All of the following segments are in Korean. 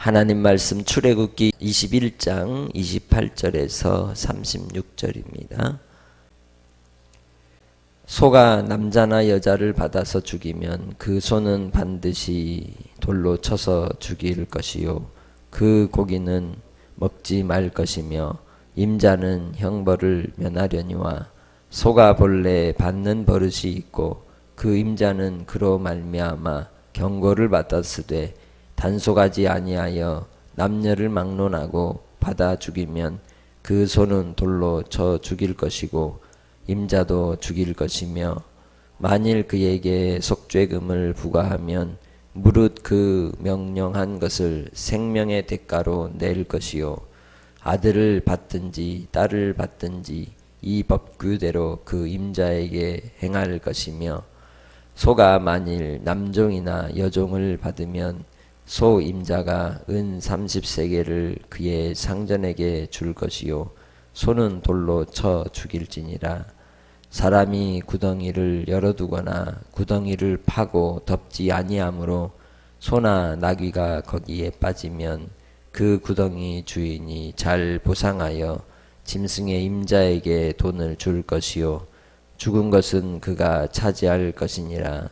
하나님 말씀 출애굽기 21장 28절에서 36절입니다. 소가 남자나 여자를 받아서 죽이면 그 소는 반드시 돌로 쳐서 죽일 것이요 그 고기는 먹지 말 것이며 임자는 형벌을 면하려니와 소가 본래 받는 버릇이 있고 그 임자는 그로 말미암아 경고를 받았으되 단속하지 아니하여 남녀를 막론하고 받아 죽이면 그 소는 돌로 쳐 죽일 것이고 임자도 죽일 것이며 만일 그에게 속죄금을 부과하면 무릇 그 명령한 것을 생명의 대가로 낼 것이요 아들을 받든지 딸을 받든지 이 법규대로 그 임자에게 행할 것이며 소가 만일 남종이나 여종을 받으면 소 임자가 은 30세겔을 그의 상전에게 줄 것이요 소는 돌로 쳐 죽일지니라. 사람이 구덩이를 열어두거나 구덩이를 파고 덮지 아니하므로 소나 나귀가 거기에 빠지면 그 구덩이 주인이 잘 보상하여 짐승의 임자에게 돈을 줄 것이요 죽은 것은 그가 차지할 것이니라.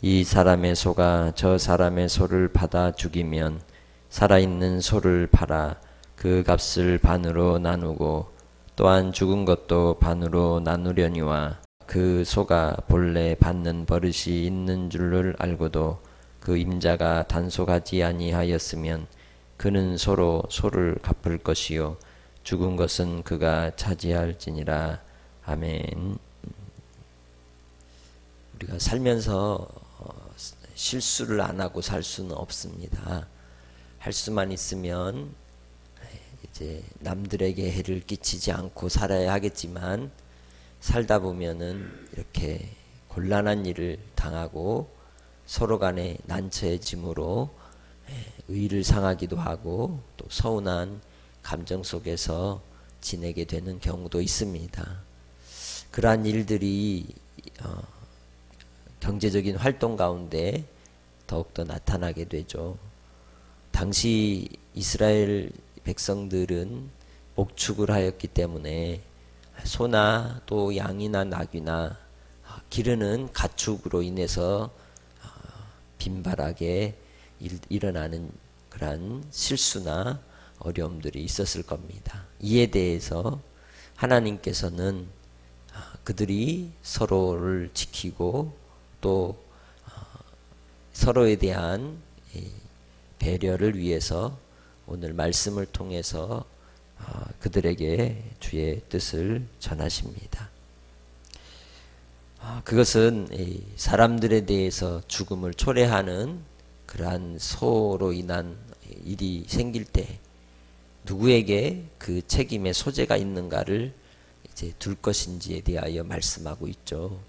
이 사람의 소가 저 사람의 소를 받아 죽이면 살아있는 소를 팔아 그 값을 반으로 나누고 또한 죽은 것도 반으로 나누려니와 그 소가 본래 받는 버릇이 있는 줄을 알고도 그 임자가 단속하지 아니하였으면 그는 서로 소를 갚을 것이요 죽은 것은 그가 차지할지니라. 아멘. 우리가 살면서 실수를 안 하고 살 수는 없습니다. 할 수만 있으면 이제 남들에게 해를 끼치지 않고 살아야 하겠지만 살다 보면은 이렇게 곤란한 일을 당하고 서로 간에 난처해짐으로 의를 상하기도 하고 또 서운한 감정 속에서 지내게 되는 경우도 있습니다. 그러한 일들이 경제적인 활동 가운데 더욱더 나타나게 되죠. 당시 이스라엘 백성들은 목축을 하였기 때문에 소나 또 양이나 나귀나 기르는 가축으로 인해서 빈발하게 일어나는 그러한 실수나 어려움들이 있었을 겁니다. 이에 대해서 하나님께서는 그들이 서로를 지키고 또 서로에 대한 배려를 위해서 오늘 말씀을 통해서 그들에게 주의 뜻을 전하십니다. 그것은 사람들에 대해서 죽음을 초래하는 그러한 소로 인한 일이 생길 때 누구에게 그 책임의 소재가 있는가를 이제 둘 것인지에 대하여 말씀하고 있죠.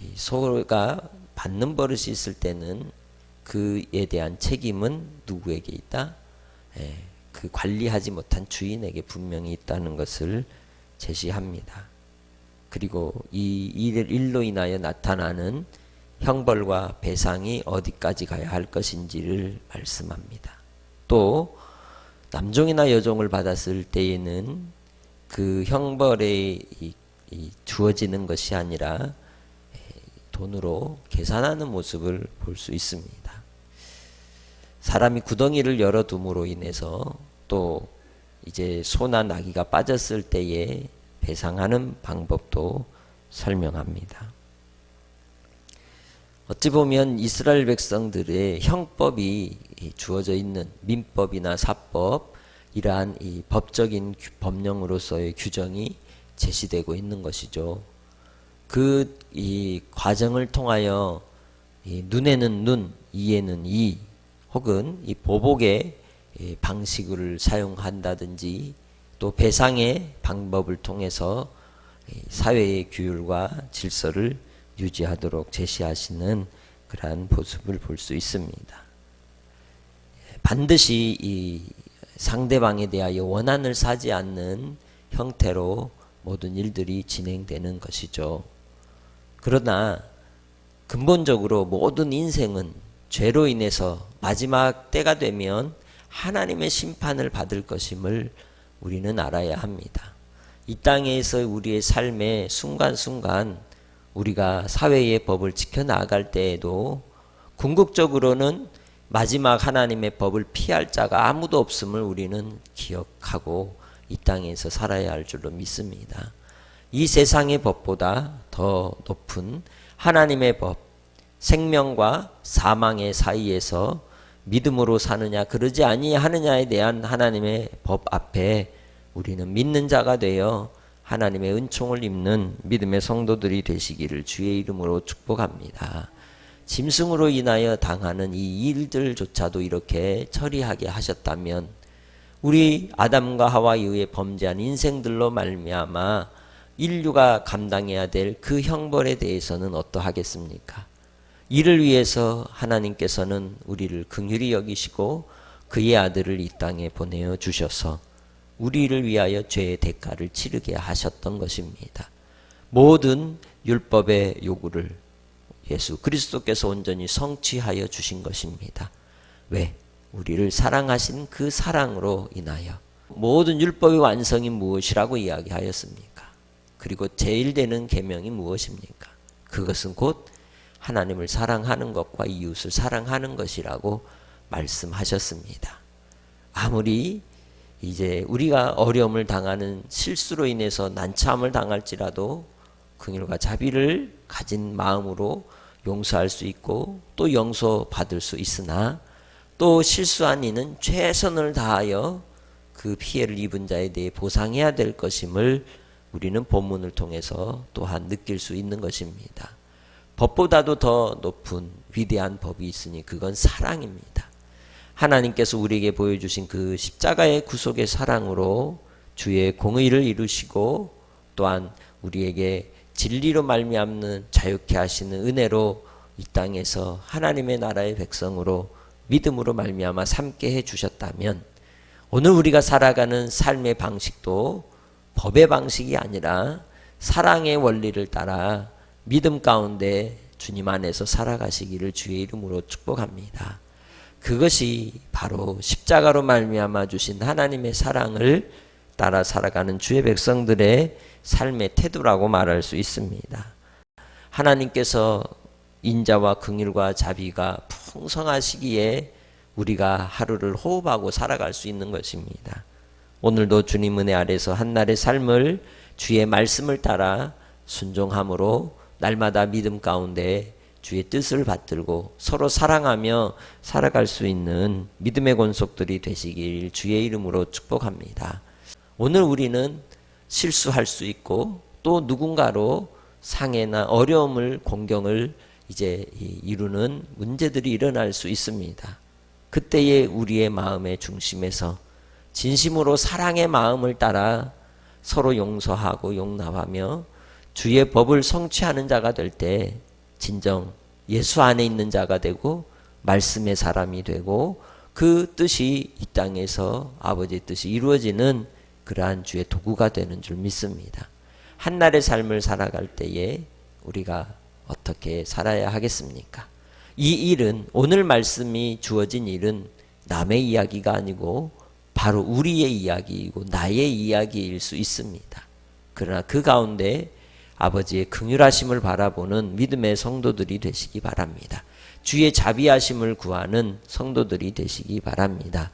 이 소가 받는 버릇이 있을 때는 그에 대한 책임은 누구에게 있다? 그 관리하지 못한 주인에게 분명히 있다는 것을 제시합니다. 그리고 이 일로 인하여 나타나는 형벌과 배상이 어디까지 가야 할 것인지를 말씀합니다. 또 남종이나 여종을 받았을 때에는 그 형벌에 주어지는 것이 아니라 돈으로 계산하는 모습을 볼 수 있습니다. 사람이 구덩이를 열어둠으로 인해서 또 이제 소나 나귀가 빠졌을 때에 배상하는 방법도 설명합니다. 어찌 보면 이스라엘 백성들의 형법이 주어져 있는 민법이나 사법 이러한 이 법적인 법령으로서의 규정이 제시되고 있는 것이죠. 이 과정을 통하여 눈에는 눈, 이에는 이, 혹은 이 보복의 방식을 사용한다든지 또 배상의 방법을 통해서 사회의 규율과 질서를 유지하도록 제시하시는 그러한 모습을 볼 수 있습니다. 반드시 이 상대방에 대하여 원한을 사지 않는 형태로 모든 일들이 진행되는 것이죠. 그러나 근본적으로 모든 인생은 죄로 인해서 마지막 때가 되면 하나님의 심판을 받을 것임을 우리는 알아야 합니다. 이 땅에서 우리의 삶의 순간순간 우리가 사회의 법을 지켜나갈 때에도 궁극적으로는 마지막 하나님의 법을 피할 자가 아무도 없음을 우리는 기억하고 이 땅에서 살아야 할 줄로 믿습니다. 이 세상의 법보다 더 높은 하나님의 법, 생명과 사망의 사이에서 믿음으로 사느냐 그러지 아니하느냐에 대한 하나님의 법 앞에 우리는 믿는 자가 되어 하나님의 은총을 입는 믿음의 성도들이 되시기를 주의 이름으로 축복합니다. 짐승으로 인하여 당하는 이 일들조차도 이렇게 처리하게 하셨다면 우리 아담과 하와에 의해 범죄한 인생들로 말미암아 인류가 감당해야 될 그 형벌에 대해서는 어떠하겠습니까? 이를 위해서 하나님께서는 우리를 긍휼히 여기시고 그의 아들을 이 땅에 보내어 주셔서 우리를 위하여 죄의 대가를 치르게 하셨던 것입니다. 모든 율법의 요구를 예수 그리스도께서 온전히 성취하여 주신 것입니다. 왜? 우리를 사랑하신 그 사랑으로 인하여. 모든 율법의 완성이 무엇이라고 이야기하였습니까? 그리고 제일 되는 계명이 무엇입니까? 그것은 곧 하나님을 사랑하는 것과 이웃을 사랑하는 것이라고 말씀하셨습니다. 아무리 이제 우리가 어려움을 당하는 실수로 인해서 난처함을 당할지라도 긍휼과 자비를 가진 마음으로 용서할 수 있고 또 용서받을 수 있으나 또 실수한 이는 최선을 다하여 그 피해를 입은 자에 대해 보상해야 될 것임을 우리는 본문을 통해서 또한 느낄 수 있는 것입니다. 법보다도 더 높은 위대한 법이 있으니 그건 사랑입니다. 하나님께서 우리에게 보여주신 그 십자가의 구속의 사랑으로 주의 공의를 이루시고 또한 우리에게 진리로 말미암는 자유케 하시는 은혜로 이 땅에서 하나님의 나라의 백성으로 믿음으로 말미암아 삼게 해주셨다면 오늘 우리가 살아가는 삶의 방식도 법의 방식이 아니라 사랑의 원리를 따라 믿음 가운데 주님 안에서 살아가시기를 주의 이름으로 축복합니다. 그것이 바로 십자가로 말미암아 주신 하나님의 사랑을 따라 살아가는 주의 백성들의 삶의 태도라고 말할 수 있습니다. 하나님께서 인자와 긍휼과 자비가 풍성하시기에 우리가 하루를 호흡하고 살아갈 수 있는 것입니다. 오늘도 주님 은혜 아래서 한날의 삶을 주의 말씀을 따라 순종함으로 날마다 믿음 가운데 주의 뜻을 받들고 서로 사랑하며 살아갈 수 있는 믿음의 권속들이 되시길 주의 이름으로 축복합니다. 오늘 우리는 실수할 수 있고 또 누군가로 상해나 어려움을 공경을 이제 이루는 문제들이 일어날 수 있습니다. 그때의 우리의 마음의 중심에서 진심으로 사랑의 마음을 따라 서로 용서하고 용납하며 주의 법을 성취하는 자가 될 때 진정 예수 안에 있는 자가 되고 말씀의 사람이 되고 그 뜻이 이 땅에서 아버지의 뜻이 이루어지는 그러한 주의 도구가 되는 줄 믿습니다. 한날의 삶을 살아갈 때에 우리가 어떻게 살아야 하겠습니까? 이 일은 오늘 말씀이 주어진 일은 남의 이야기가 아니고 바로 우리의 이야기이고 나의 이야기일 수 있습니다. 그러나 그 가운데 아버지의 긍휼하심을 바라보는 믿음의 성도들이 되시기 바랍니다. 주의 자비하심을 구하는 성도들이 되시기 바랍니다.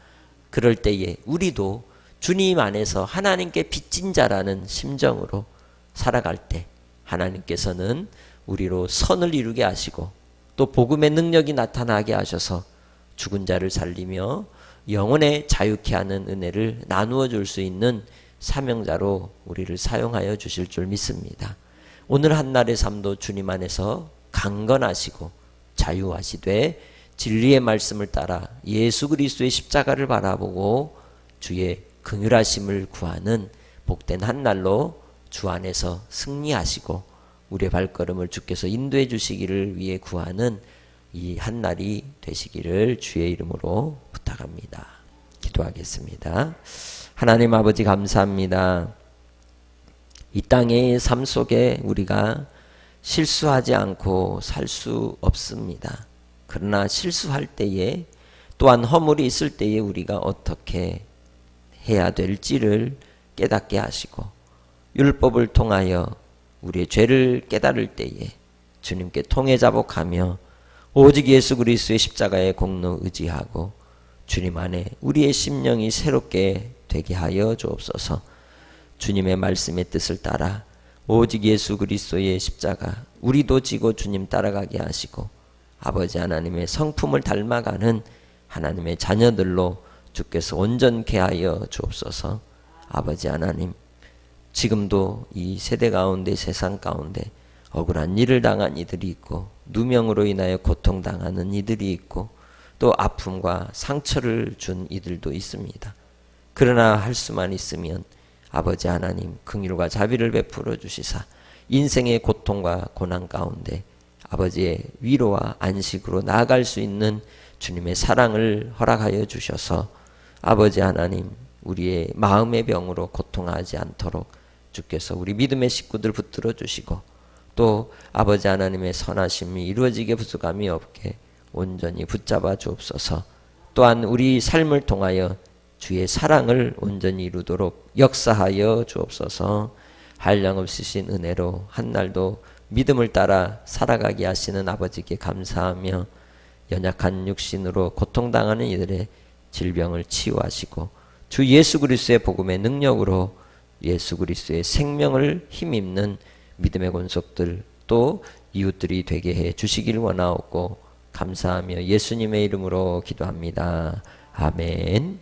그럴 때에 우리도 주님 안에서 하나님께 빚진 자라는 심정으로 살아갈 때 하나님께서는 우리로 선을 이루게 하시고 또 복음의 능력이 나타나게 하셔서 죽은 자를 살리며 영혼에 자유케 하는 은혜를 나누어 줄 수 있는 사명자로 우리를 사용하여 주실 줄 믿습니다. 오늘 한날의 삶도 주님 안에서 강건하시고 자유하시되 진리의 말씀을 따라 예수 그리스도의 십자가를 바라보고 주의 긍휼하심을 구하는 복된 한날로 주 안에서 승리하시고 우리의 발걸음을 주께서 인도해 주시기를 위해 구하는 이 한날이 되시기를 주의 이름으로 부탁합니다. 기도하겠습니다. 하나님 아버지 감사합니다. 이 땅의 삶 속에 우리가 실수하지 않고 살 수 없습니다. 그러나 실수할 때에 또한 허물이 있을 때에 우리가 어떻게 해야 될지를 깨닫게 하시고 율법을 통하여 우리의 죄를 깨달을 때에 주님께 통해 자복하며 오직 예수 그리스도의 십자가의 공로 의지하고 주님 안에 우리의 심령이 새롭게 되게 하여 주옵소서. 주님의 말씀의 뜻을 따라 오직 예수 그리스도의 십자가 우리도 지고 주님 따라가게 하시고 아버지 하나님의 성품을 닮아가는 하나님의 자녀들로 주께서 온전케 하여 주옵소서. 아버지 하나님, 지금도 이 세대 가운데 세상 가운데 억울한 일을 당한 이들이 있고 누명으로 인하여 고통당하는 이들이 있고 또 아픔과 상처를 준 이들도 있습니다. 그러나 할 수만 있으면 아버지 하나님 긍휼과 자비를 베풀어 주시사 인생의 고통과 고난 가운데 아버지의 위로와 안식으로 나아갈 수 있는 주님의 사랑을 허락하여 주셔서 아버지 하나님 우리의 마음의 병으로 고통하지 않도록 주께서 우리 믿음의 식구들 붙들어 주시고 또 아버지 하나님의 선하심이 이루어지게 부족함이 없게 온전히 붙잡아 주옵소서. 또한 우리 삶을 통하여 주의 사랑을 온전히 이루도록 역사하여 주옵소서. 한량없으신 은혜로 한날도 믿음을 따라 살아가게 하시는 아버지께 감사하며 연약한 육신으로 고통당하는 이들의 질병을 치유하시고 주 예수 그리스도의 복음의 능력으로 예수 그리스도의 생명을 힘입는 믿음의 권속들 또 이웃들이 되게 해 주시길 원하옵고 감사하며 예수님의 이름으로 기도합니다. 아멘.